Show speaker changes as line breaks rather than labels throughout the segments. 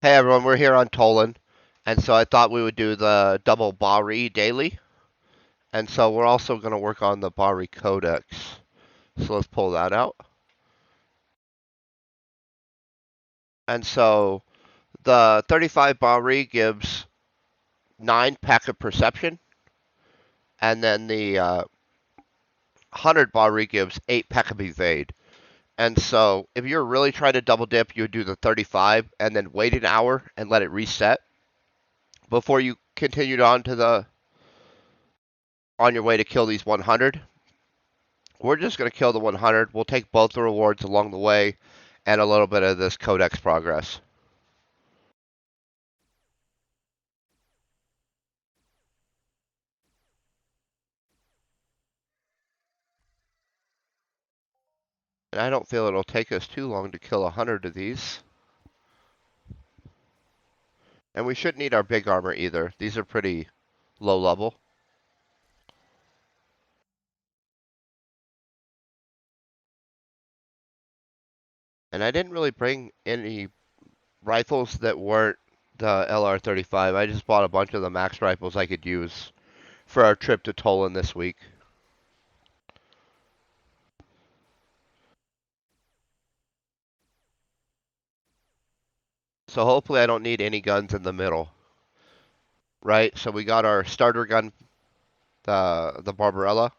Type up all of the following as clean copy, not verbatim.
Hey everyone, we're here on Toulan, and so I thought we would do the double Bahri daily, and so we're also going to work on the Bahri Codex. So let's pull that out. And so the 35 Bahri gives 9 packet perception, and then the 100 Bahri gives 8 packet evade. And so if you're really trying to double dip, you would do the 35 and then wait an hour and let it reset before you continued on your way to kill these 100. We're just going to kill the 100. We'll take both the rewards along the way and a little bit of this codex progress. And I don't feel it'll take us too long to kill 100 of these. And we shouldn't need our big armor either. These are pretty low level. And I didn't really bring any rifles that weren't the LR-35. I just bought a bunch of the max rifles I could use for our trip to Toulan this week. So hopefully I don't need any guns in the middle. Right? So we got our starter gun, the Barbarella,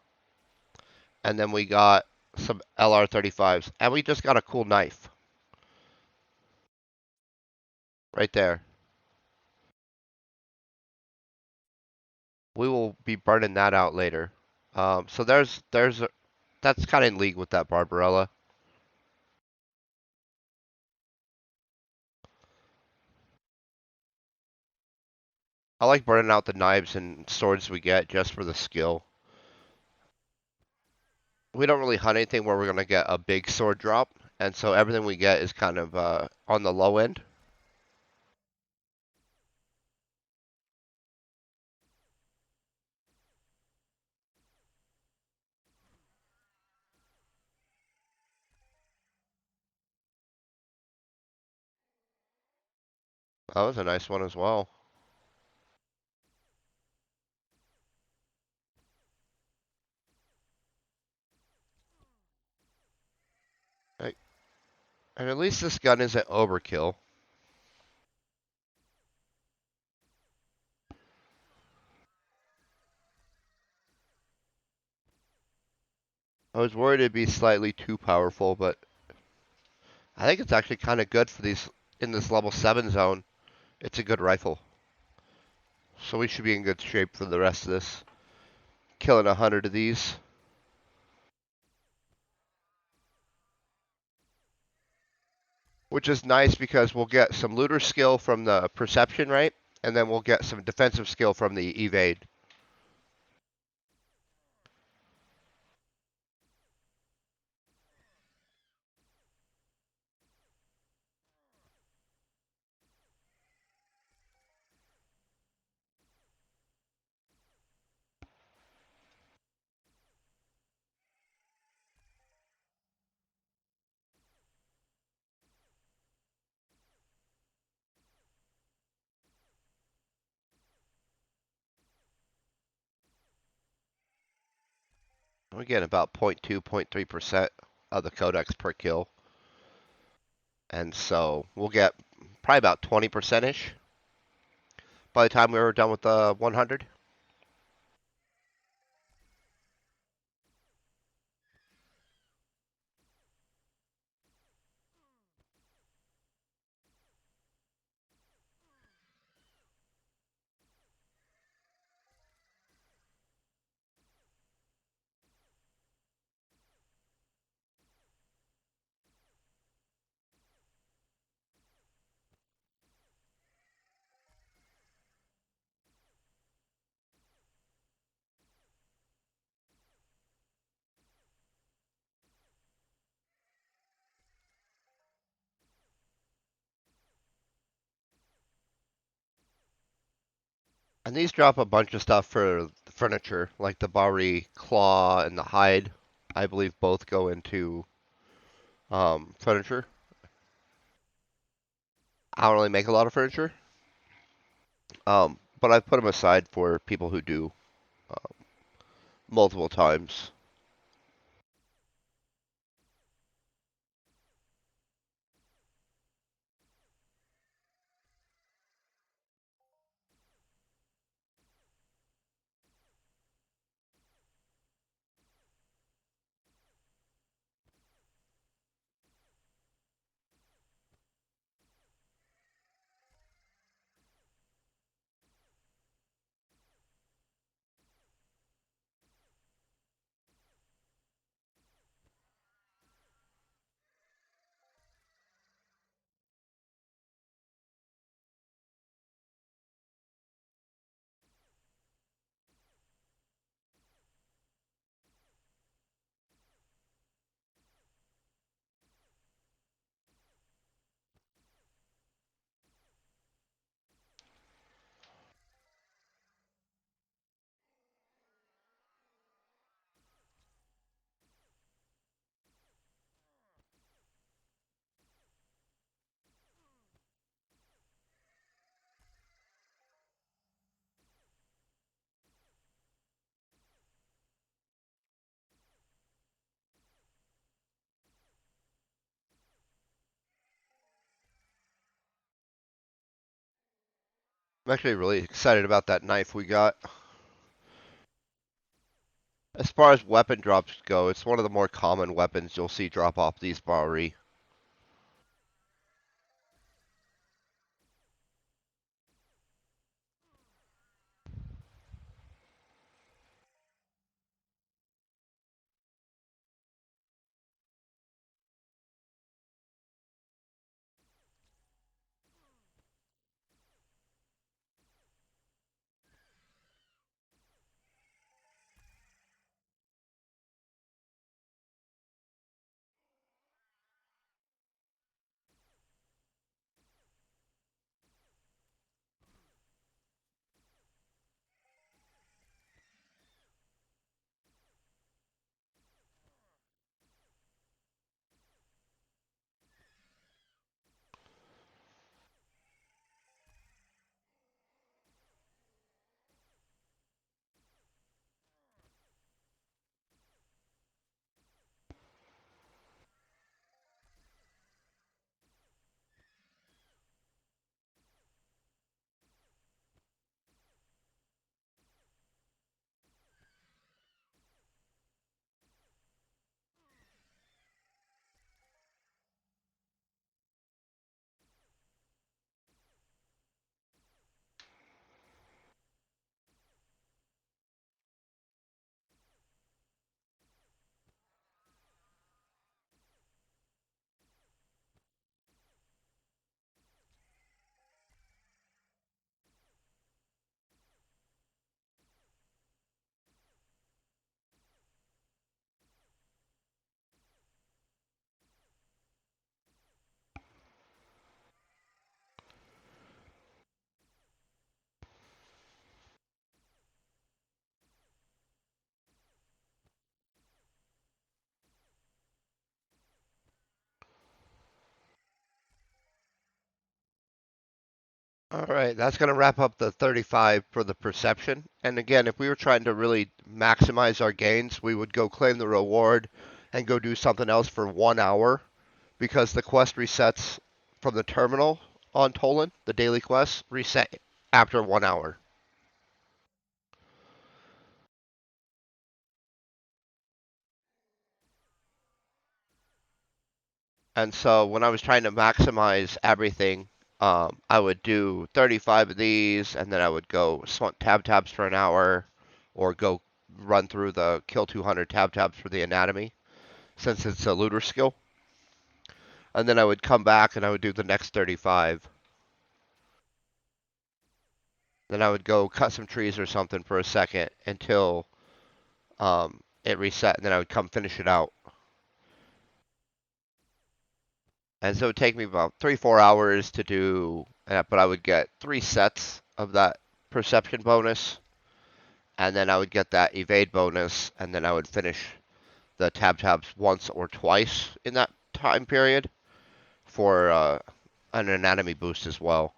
and then we got some LR-35s, and we just got a cool knife right there. We will be burning that out later. So that's kind of in league with that Barbarella. I like burning out the knives and swords we get just for the skill. We don't really hunt anything where we're gonna get a big sword drop, and so everything we get is kind of on the low end. That was a nice one as well. Right. And at least this gun isn't overkill. I was worried it'd be slightly too powerful, but I think it's actually kind of good for these in this level 7 zone. It's a good rifle. So we should be in good shape for the rest of this. Killing 100 of these. Which is nice because we'll get some looter skill from the perception, right? And then we'll get some defensive skill from the evade. We get about 0.2, 0.3% of the codex per kill. And so we'll get probably about 20%-ish by the time we're done with the 100. And these drop a bunch of stuff for the furniture, like the Bahri claw and the hide. I believe both go into furniture. I don't really make a lot of furniture, but I put them aside for people who do multiple times. I'm actually really excited about that knife we got. As far as weapon drops go, it's one of the more common weapons you'll see drop off these Bahri. All right, that's going to wrap up the 35 for the perception. And again, if we were trying to really maximize our gains, we would go claim the reward and go do something else for 1 hour because the quest resets from the terminal on Toulan. The daily quest reset after 1 hour. And so when I was trying to maximize everything, I would do 35 of these, and then I would go tabs for an hour, or go run through the kill 200 tabs for the anatomy, since it's a looter skill. And then I would come back and I would do the next 35. Then I would go cut some trees or something for a second until it reset, and then I would come finish it out. And so it would take me about 3-4 hours to do, but I would get 3 sets of that perception bonus, and then I would get that evade bonus, and then I would finish the tabs once or twice in that time period for an anatomy boost as well.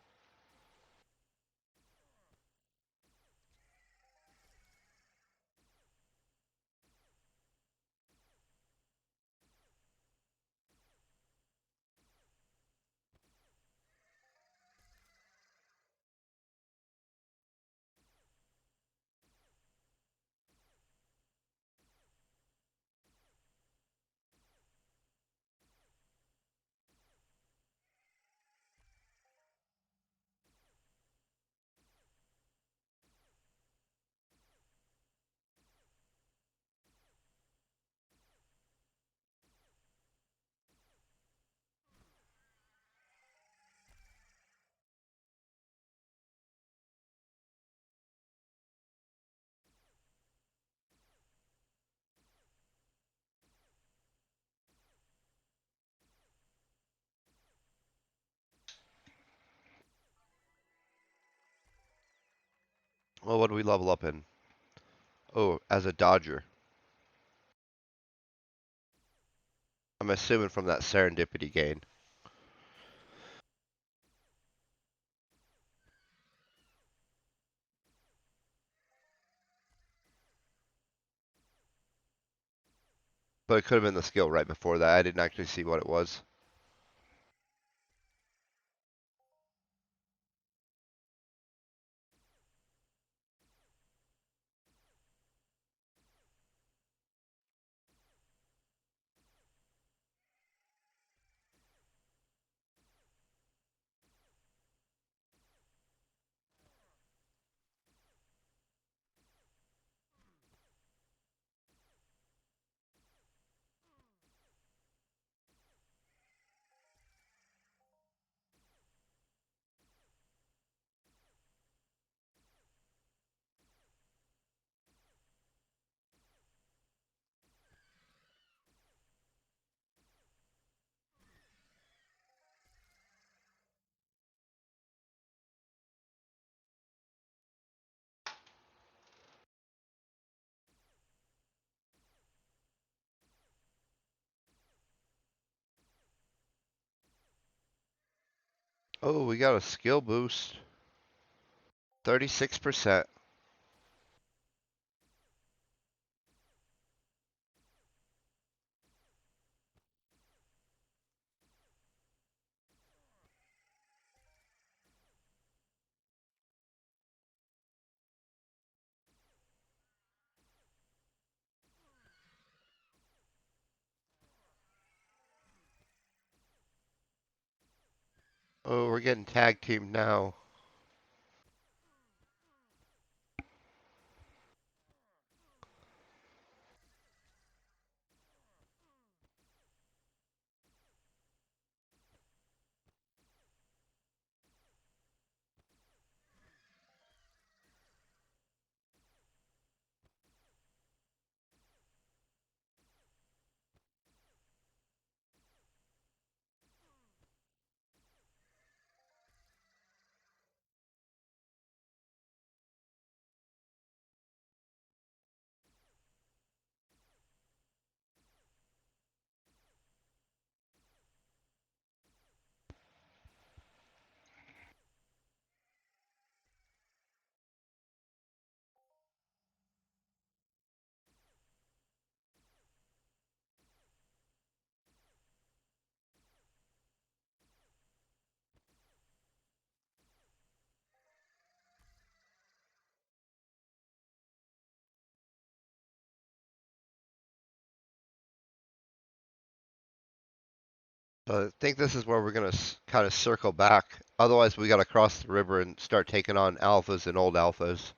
Well, what do we level up in? Oh, as a dodger. I'm assuming from that serendipity gain. But it could have been the skill right before that. I didn't actually see what it was. Oh, we got a skill boost. 36%. Oh, we're getting tag teamed now. I think this is where we're going to kind of circle back. Otherwise, we got to cross the river and start taking on alphas and old alphas.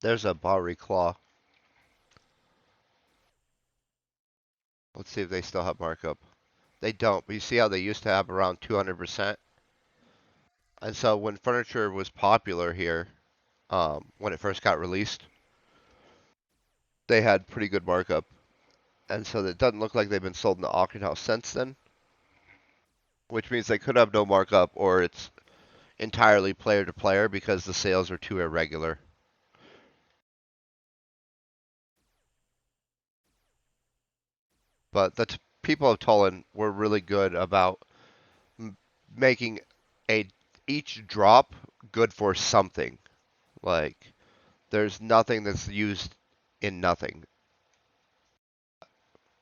There's a Bahri claw. Let's see if they still have markup. They don't, but you see how they used to have around 200%? And so when furniture was popular here, when it first got released, they had pretty good markup. And so it doesn't look like they've been sold in the auction house since then, which means they could have no markup or it's entirely player to player because the sales are too irregular. But the people of Tulin were really good about making a each drop good for something. Like there's nothing that's used in nothing,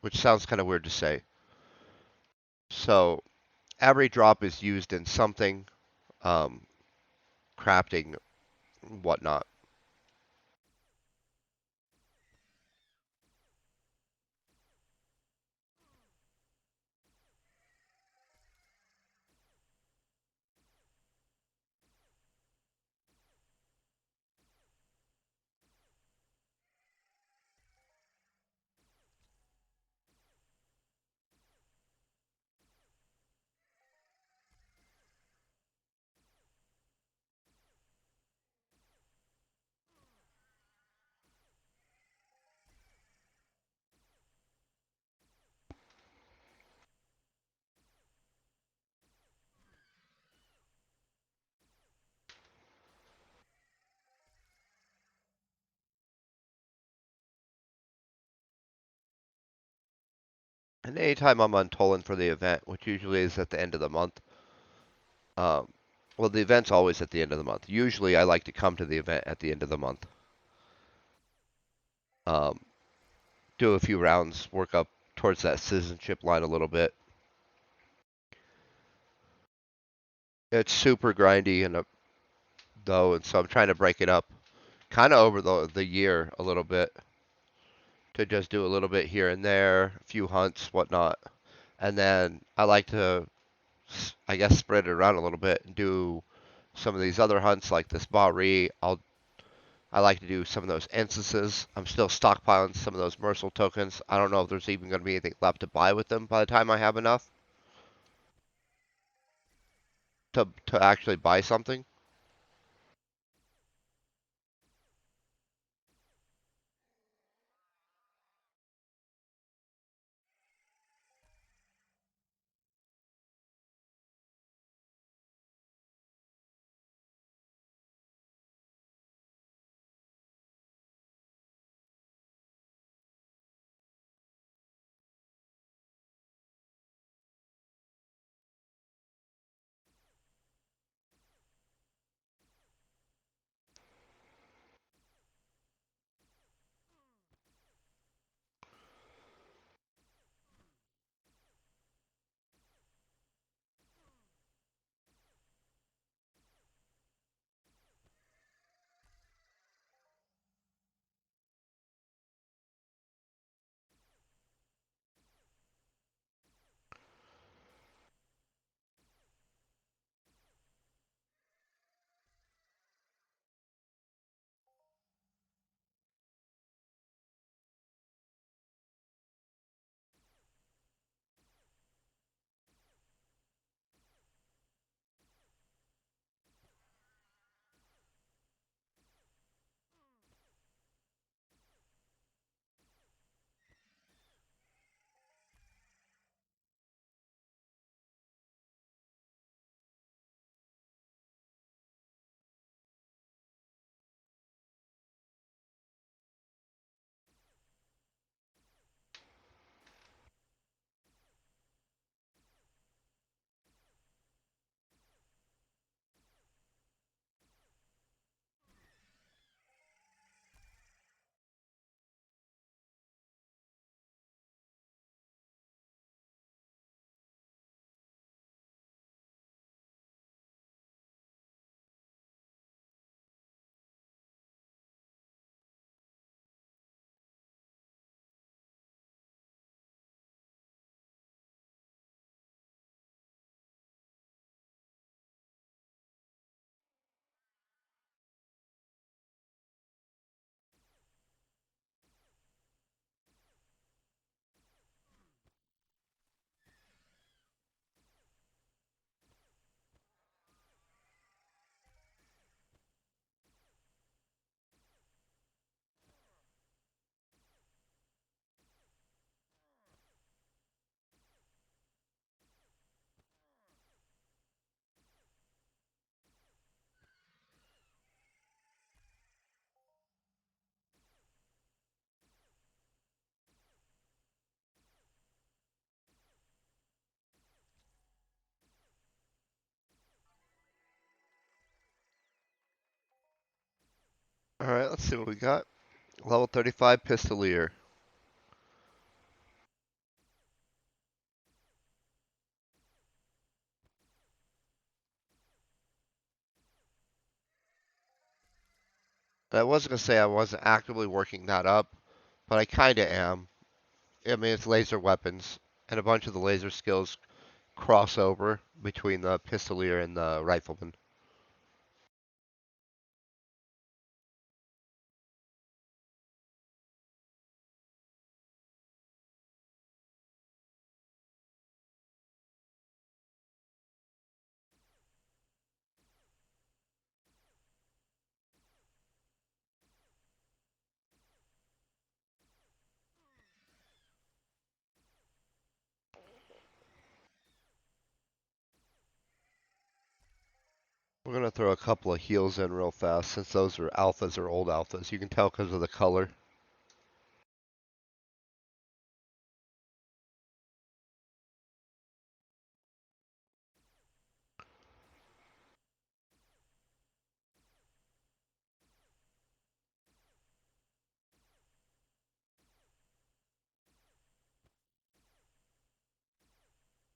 which sounds kind of weird to say. So every drop is used in something, um, crafting, whatnot. And anytime I'm on Toland for the event, which usually is at the end of the month, um, well, the event's always at the end of the month. Usually, I like to come to the event at the end of the month, um, do a few rounds, work up towards that citizenship line a little bit. It's super grindy and though, and so I'm trying to break it up, kind of over the year a little bit, to just do a little bit here and there, a few hunts, whatnot, and then I like to, I guess, spread it around a little bit and do some of these other hunts like this Bahri. I like to do some of those instances. I'm still stockpiling some of those Mercil tokens. I don't know if there's even going to be anything left to buy with them by the time I have enough to actually buy something. Alright, let's see what we got. Level 35 Pistolier. I was going to say I wasn't actively working that up, but I kind of am. I mean, it's laser weapons, and a bunch of the laser skills cross over between the Pistolier and the Rifleman. We're going to throw a couple of heals in real fast since those are alphas or old alphas. You can tell because of the color.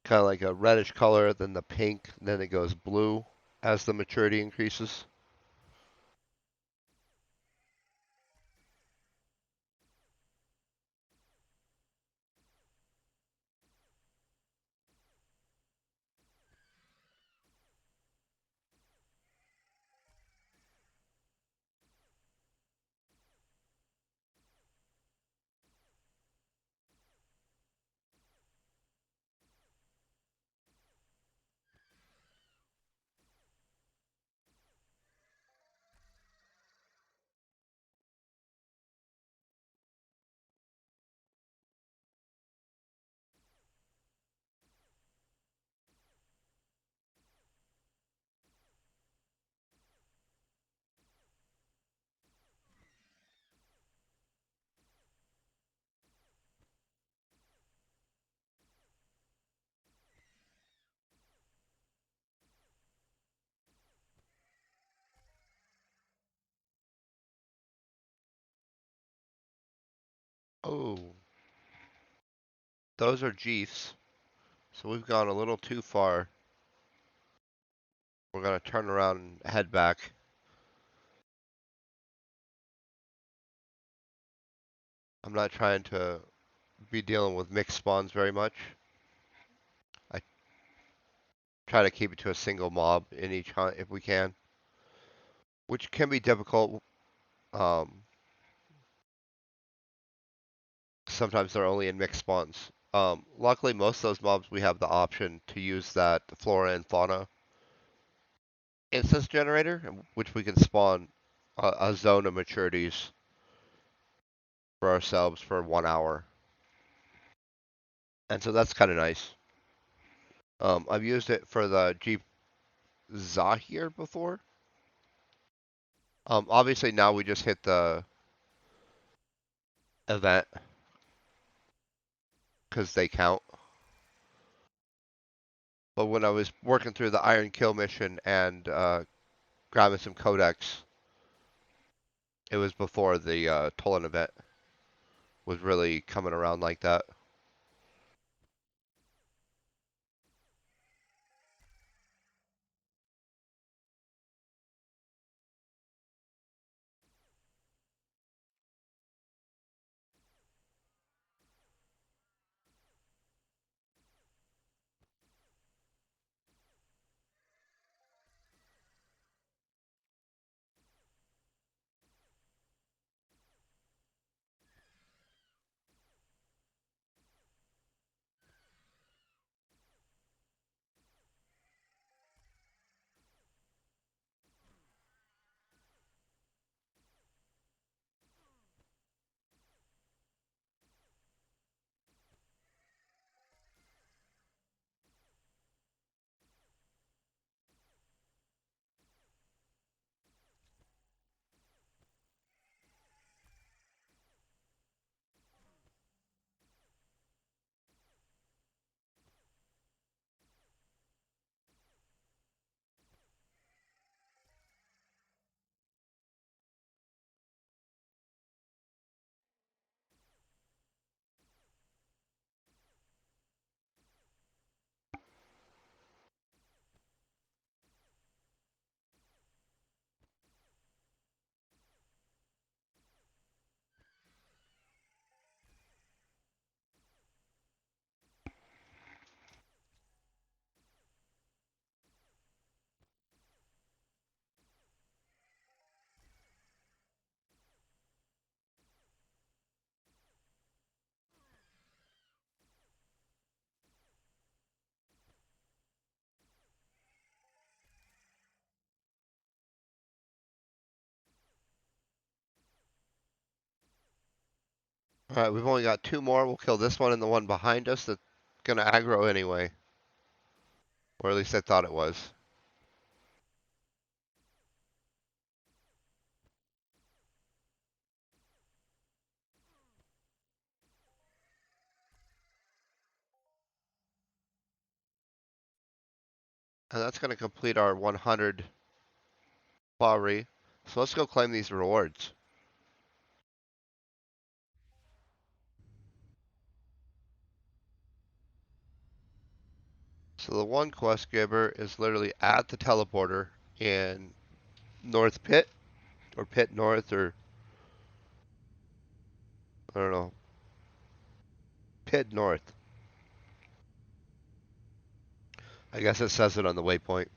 Kind of like a reddish color, then the pink, then it goes blue as the maturity increases. Oh, those are Jeefs. So we've gone a little too far. We're going to turn around and head back. I'm not trying to be dealing with mixed spawns very much. I try to keep it to a single mob in each hunt if we can, which can be difficult. Um, Sometimes they're only in mixed spawns. Luckily, most of those mobs we have the option to use that flora and fauna instance generator, which we can spawn a zone of maturities for ourselves for 1 hour. And so that's kind of nice. I've used it for the Jeep Zahir before. Obviously now we just hit the event because they count. But when I was working through the Iron Kill mission and grabbing some codex, it was before the Toulan event was really coming around like that. Alright, we've only got two more. We'll kill this one and the one behind us that's gonna aggro anyway. Or at least I thought it was. And that's gonna complete our 100 Bahri. So let's go claim these rewards. So the one quest giver is literally at the teleporter in North Pit, or Pit North, or I don't know, Pit North. I guess it says it on the waypoint.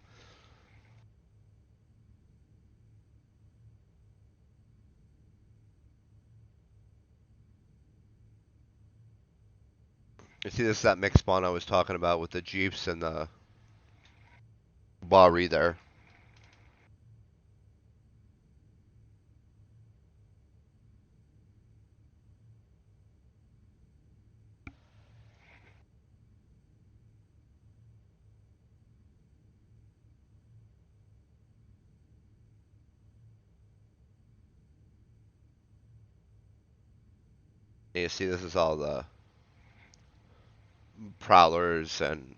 You see, this is that mixed spawn I was talking about with the Jeeps and the Bahri there. And you see, this is all the Prowlers and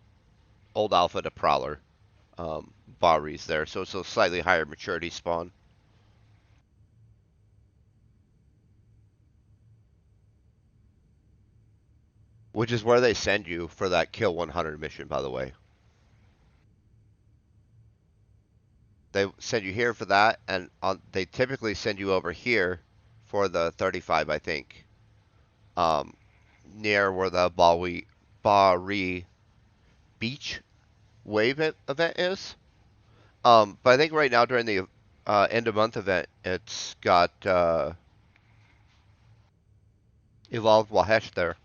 old Alpha to Prowler Bahris there. So it's a slightly higher maturity spawn. Which is where they send you for that Kill 100 mission, by the way. They send you here for that, and they typically send you over here for the 35, I think. Um, Near where the Bahri Beach Wave event is. But I think right now during the end of month event, it's got Evolved Wahesh there.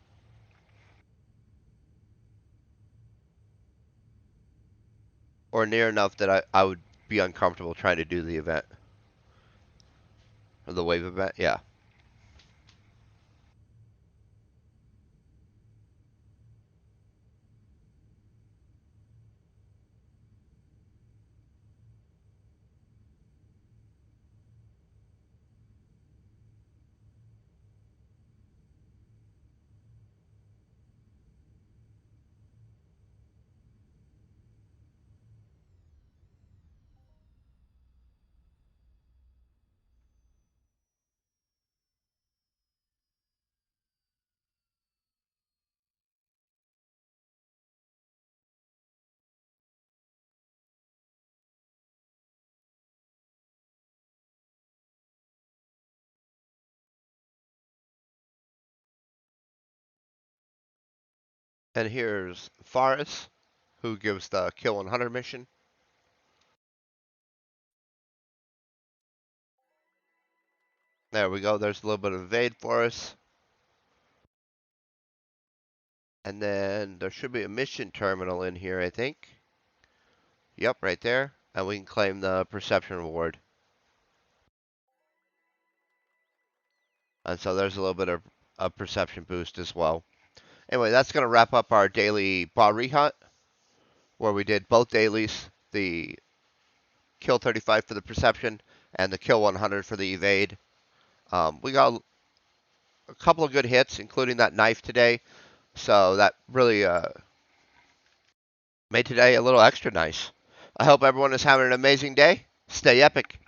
Or near enough that I would be uncomfortable trying to do the event. Or the wave event, yeah. And here's Faris, who gives the Kill 100 mission. There we go. There's a little bit of evade for us. And then there should be a mission terminal in here, I think. Yep, right there. And we can claim the perception reward. And so there's a little bit of a perception boost as well. Anyway, that's going to wrap up our daily Bahri hunt, where we did both dailies, the Kill 35 for the perception and the Kill 100 for the evade. We got a couple of good hits, including that knife today. So that really made today a little extra nice. I hope everyone is having an amazing day. Stay epic.